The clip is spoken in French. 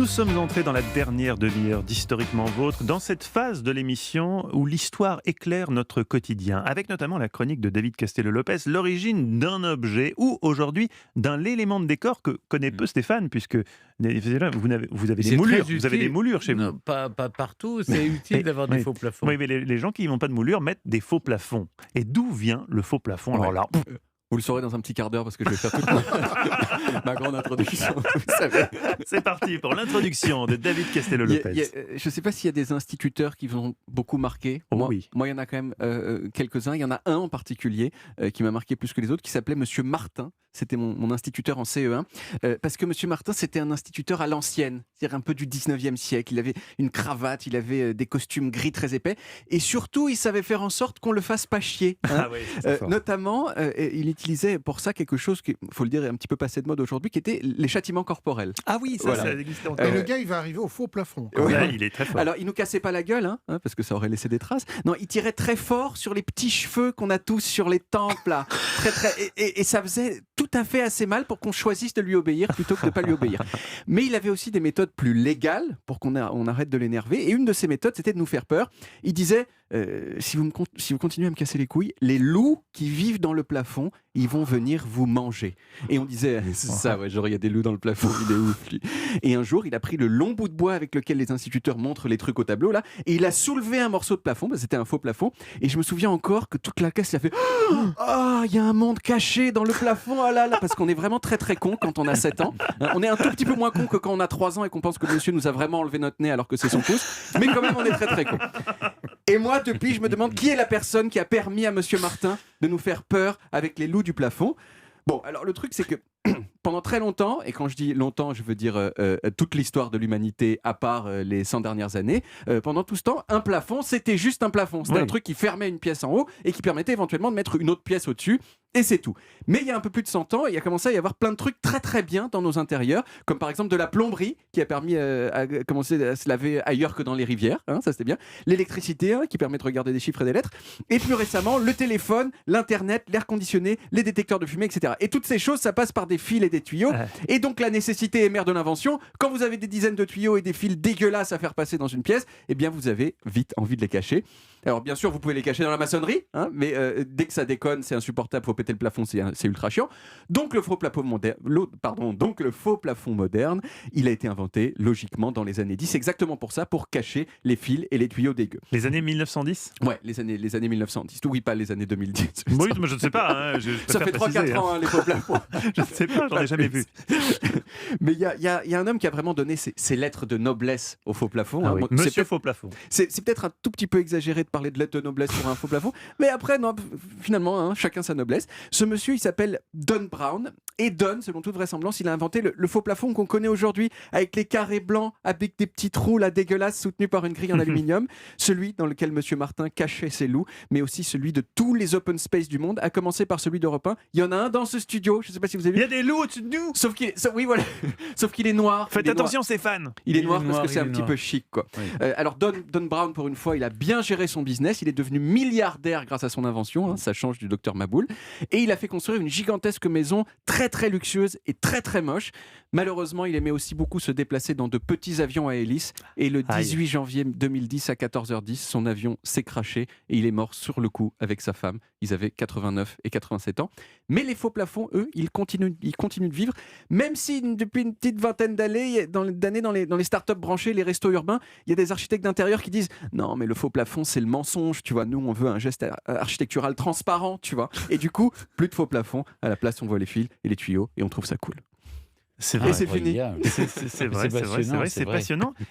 Nous sommes entrés dans la dernière demi-heure d'Historiquement Vôtre, dans cette phase de l'émission où l'histoire éclaire notre quotidien, avec notamment la chronique de David Castello-Lopez, l'origine d'un objet ou aujourd'hui d'un élément de décor que connaît peu Stéphane, puisque vous avez des moulures, vous avez des moulures chez vous. Non, pas partout, c'est utile d'avoir des faux plafonds. Oui, mais les gens qui n'ont pas de moulures mettent des faux plafonds. Et d'où vient le faux plafond? Alors là, vous le saurez dans un petit quart d'heure parce que je vais faire toute ma grande introduction. Vous savez. c'est parti pour l'introduction de David Castello-Lopez. Je ne sais pas s'il y a des instituteurs qui vous ont beaucoup marqué. Oh, moi, oui. il y en a quand même quelques-uns. Il y en a un en particulier qui m'a marqué plus que les autres, qui s'appelait Monsieur Martin. C'était mon instituteur en CE1. Parce que Monsieur Martin, c'était un instituteur à l'ancienne, c'est-à-dire un peu du 19e siècle. Il avait une cravate, il avait des costumes gris très épais. Et surtout, il savait faire en sorte qu'on le fasse pas chier. Hein. Ah oui, c'est fort. Notamment, il utilisait pour ça quelque chose qui, il faut le dire, est un petit peu passé de mode aujourd'hui, qui était les châtiments corporels. Ah oui, ça existait encore. Et le gars, il va arriver au faux plafond. Ouais. Là, il est très fort. Alors, il nous cassait pas la gueule, parce que ça aurait laissé des traces. Non, il tirait très fort sur les petits cheveux qu'on a tous sur les tempes, là. Et ça faisait tout à fait assez mal pour qu'on choisisse de lui obéir plutôt que de pas lui obéir. Mais il avait aussi des méthodes plus légales pour qu'on arrête de l'énerver. Et une de ces méthodes, c'était de nous faire peur. Il disait, si vous continuez à me casser les couilles, les loups qui vivent dans le plafond, ils vont venir vous manger. Et on disait, c'est ça, ouais, genre il y a des loups dans le plafond, il est ouf, lui. Et un jour, il a pris le long bout de bois avec lequel les instituteurs montrent les trucs au tableau, là, et il a soulevé un morceau de plafond, c'était un faux plafond, et je me souviens encore que toute la classe, il a fait « Ah, il y a un monde caché dans le plafond, ah là là !» Parce qu'on est vraiment très très con quand on a 7 ans. On est un tout petit peu moins con que quand on a 3 ans et qu'on pense que le monsieur nous a vraiment enlevé notre nez alors que c'est son pouce, mais quand même, on est très très con. Et moi, depuis, je me demande qui est la personne qui a permis à Monsieur Martin de nous faire peur avec les loups du plafond. Bon, alors le truc, c'est que pendant très longtemps, et quand je dis longtemps, je veux dire toute l'histoire de l'humanité à part les 100 dernières années, pendant tout ce temps, un plafond, c'était juste un plafond. C'était un truc qui fermait une pièce en haut et qui permettait éventuellement de mettre une autre pièce au-dessus. Et c'est tout. Mais il y a un peu plus de 100 ans, il a commencé à y avoir plein de trucs très très bien dans nos intérieurs, comme par exemple de la plomberie qui a permis à commencer à se laver ailleurs que dans les rivières, ça c'était bien. L'électricité qui permet de regarder des chiffres et des lettres. Et plus récemment, le téléphone, l'internet, l'air conditionné, les détecteurs de fumée, etc. Et toutes ces choses, ça passe par des fils et des tuyaux. Et donc la nécessité est mère de l'invention. Quand vous avez des dizaines de tuyaux et des fils dégueulasses à faire passer dans une pièce, eh bien vous avez vite envie de les cacher. Alors bien sûr, vous pouvez les cacher dans la maçonnerie, mais dès que ça déconne, c'est insupportable, faut péter le plafond, c'est ultra chiant. Donc le faux plafond moderne, il a été inventé logiquement dans les années 10, exactement pour ça, pour cacher les fils et les tuyaux dégueux. Les années 1910? Ouais, les années 1910. Oui, pas les années 2010. Oui, mais je ne sais pas. Ça fait 3-4 ans, les faux plafonds. Je ne sais pas, j'en ai jamais vu. Mais il y a un homme qui a vraiment donné ses lettres de noblesse au faux plafond. Ah oui. Monsieur Faux Plafond. C'est peut-être un tout petit peu exagéré de parler de lettres de noblesse sur un faux plafond, mais après, non, finalement, chacun sa noblesse. Ce monsieur, il s'appelle Don Brown, et Don, selon toute vraisemblance, il a inventé le faux plafond qu'on connaît aujourd'hui, avec les carrés blancs, avec des petits trous là dégueulasses soutenus par une grille en aluminium, celui dans lequel monsieur Martin cachait ses loups, mais aussi celui de tous les open space du monde, à commencer par celui d'Europe 1. Il y en a un dans ce studio, je ne sais pas si vous avez vu. Il y a des loups au-dessus de nous. Sauf qu'il est noir. Faites attention, Stéphane. Il est noir parce que c'est un petit peu chic, quoi. Oui. Alors Don Brown, pour une fois, il a bien géré son business. Il est devenu milliardaire grâce à son invention. Ça change du docteur Maboul. Et il a fait construire une gigantesque maison très très luxueuse et très très moche. Malheureusement, il aimait aussi beaucoup se déplacer dans de petits avions à hélice. Et le 18 janvier 2010 à 14h10, son avion s'est crashé et il est mort sur le coup avec sa femme. Ils avaient 89 et 87 ans. Mais les faux plafonds, eux, ils continuent de vivre, même si depuis une petite vingtaine d'années, dans les startups branchées, les restos urbains, il y a des architectes d'intérieur qui disent non, mais le faux plafond, c'est le mensonge, tu vois. Nous, on veut un geste architectural transparent, tu vois. Et du coup, plus de faux plafond. À la place, on voit les fils et les tuyaux et on trouve ça cool. C'est vrai, et c'est fini. C'est vrai, c'est passionnant.